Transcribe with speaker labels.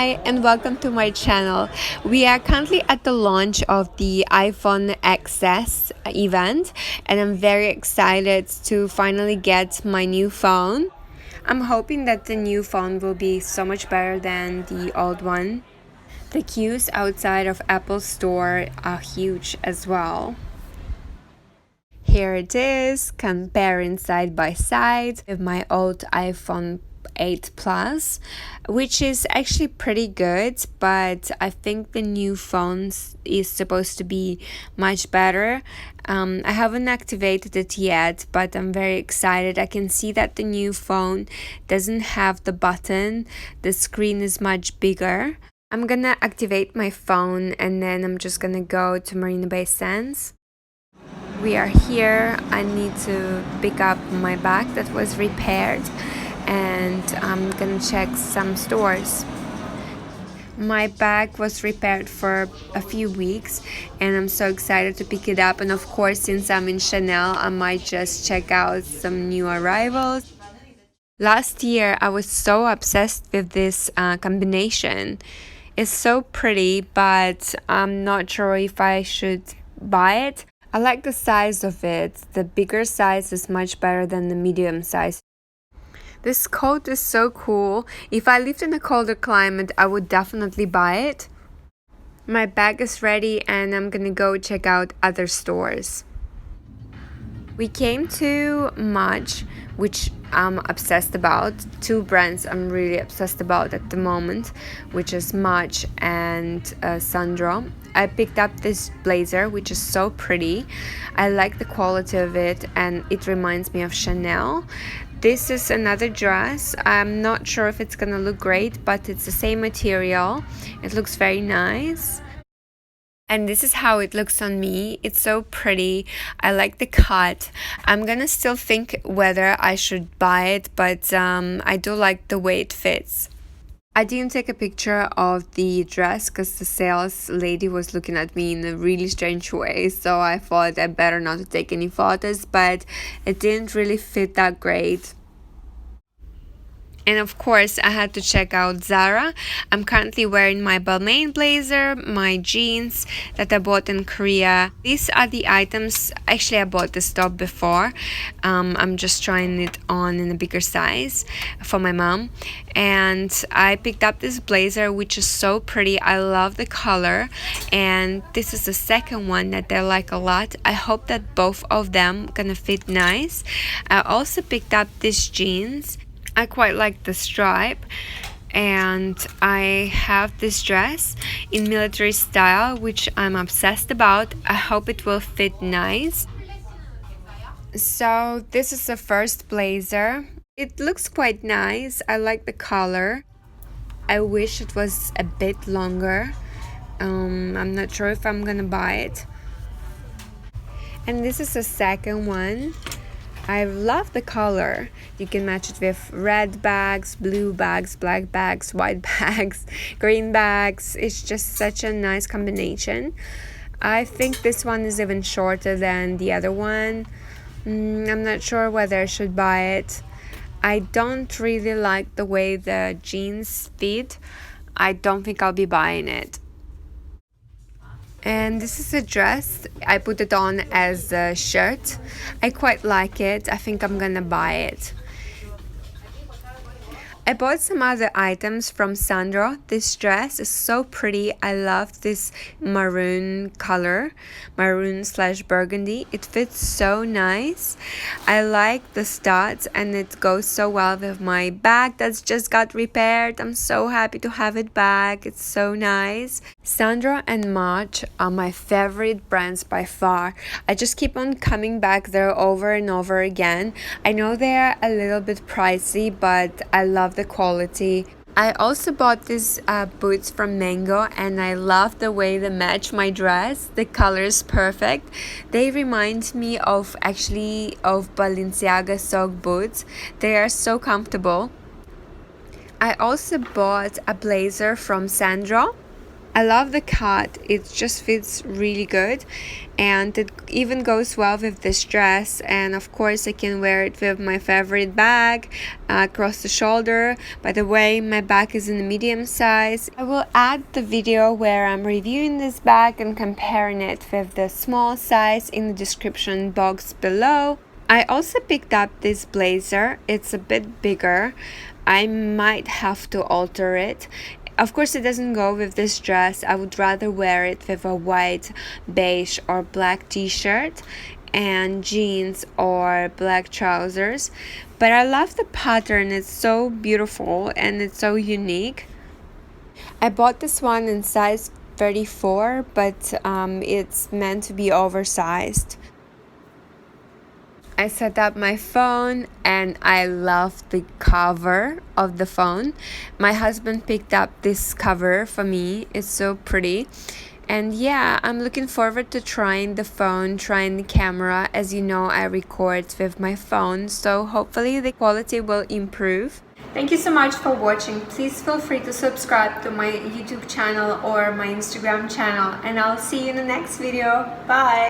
Speaker 1: Hi and welcome to my channel. We are currently at the launch of the iPhone XS event and I'm very excited to finally get my new phone. I'm hoping that the new phone will be so much better than the old one. The queues outside of Apple Store are huge as well. Here it is, comparing side by side with my old iPhone 8 Plus, which is actually pretty good, but I think the new phone is supposed to be much better. I haven't activated it yet, but I'm very excited. I can see that the new phone doesn't have the button, the screen is much bigger. I'm gonna activate my phone and then I'm just gonna go to Marina Bay Sands. We are here. I need to pick up my bag that was repaired and I'm gonna check some stores. My bag was repaired for a few weeks and I'm so excited to pick it up, and of course since I'm in Chanel I might just check out some new arrivals. Last year I was so obsessed with this combination. It's so pretty, but I'm not sure if I should buy it. I like the size of it. The bigger size is much better than the medium size. This coat is so cool. If I lived in a colder climate, I would definitely buy it. My bag is ready and I'm gonna go check out other stores. We came to Maje, which I'm obsessed about. Two brands I'm really obsessed about at the moment, which is Maje and Sandro. I picked up this blazer, which is so pretty. I like the quality of it and it reminds me of Chanel. This is another dress. I'm not sure if it's gonna look great, but it's the same material. It looks very nice. And this is how it looks on me. It's so pretty. I like the cut. I'm gonna still think whether I should buy it, but I do like the way it fits. I didn't take a picture of the dress because the sales lady was looking at me in a really strange way, so I thought I better not to take any photos, but it didn't really fit that great. And of course, I had to check out Zara. I'm currently wearing my Balmain blazer, my jeans that I bought in Korea. These are the items. Actually, I bought this top before. I'm just trying it on in a bigger size for my mom. And I picked up this blazer, which is so pretty. I love the color. And this is the second one that I like a lot. I hope that both of them gonna fit nice. I also picked up these jeans. I quite like the stripe, and I have this dress in military style which I'm obsessed about. I hope it will fit nice. So this is the first blazer. It looks quite nice. I like the color. I wish it was a bit longer. I'm not sure if I'm gonna buy it. And this is the second one. I love the color. You can match it with red bags, blue bags, black bags, white bags, green bags. It's just such a nice combination. I think this one is even shorter than the other one. I'm not sure whether I should buy it. I don't really like the way the jeans fit. I don't think I'll be buying it. And this is a dress. I put it on as a shirt. I quite like it. I think I'm gonna buy it. I bought some other items from Sandro. This dress is so pretty. I love this maroon color, maroon/burgundy. It fits so nice. I like the studs and it goes so well with my bag that's just got repaired. I'm so happy to have it back. It's so nice. Sandro and Maje are my favorite brands by far. I just keep on coming back there over and over again. I know they're a little bit pricey, but I love the quality. I also bought these boots from Mango and I love the way they match my dress. The color is perfect. They remind me of Balenciaga sock boots. They are so comfortable. I also bought a blazer from Sandro. I love the cut, it just fits really good, and it even goes well with this dress. And of course I can wear it with my favorite bag across the shoulder. By the way, my bag is in the medium size. I will add the video where I'm reviewing this bag and comparing it with the small size in the description box below. I also picked up this blazer. It's a bit bigger. I might have to alter it. Of course, it doesn't go with this dress. I would rather wear it with a white, beige, or black t-shirt and jeans or black trousers. But I love the pattern. It's so beautiful and it's so unique. I bought this one in size 34, but it's meant to be oversized. I set up my phone and I love the cover of the phone. My husband picked up this cover for me. It's so pretty. And yeah, I'm looking forward to trying the phone, trying the camera. As you know, I record with my phone, so hopefully the quality will improve. Thank you so much for watching. Please feel free to subscribe to my YouTube channel or my Instagram channel, and I'll see you in the next video. Bye!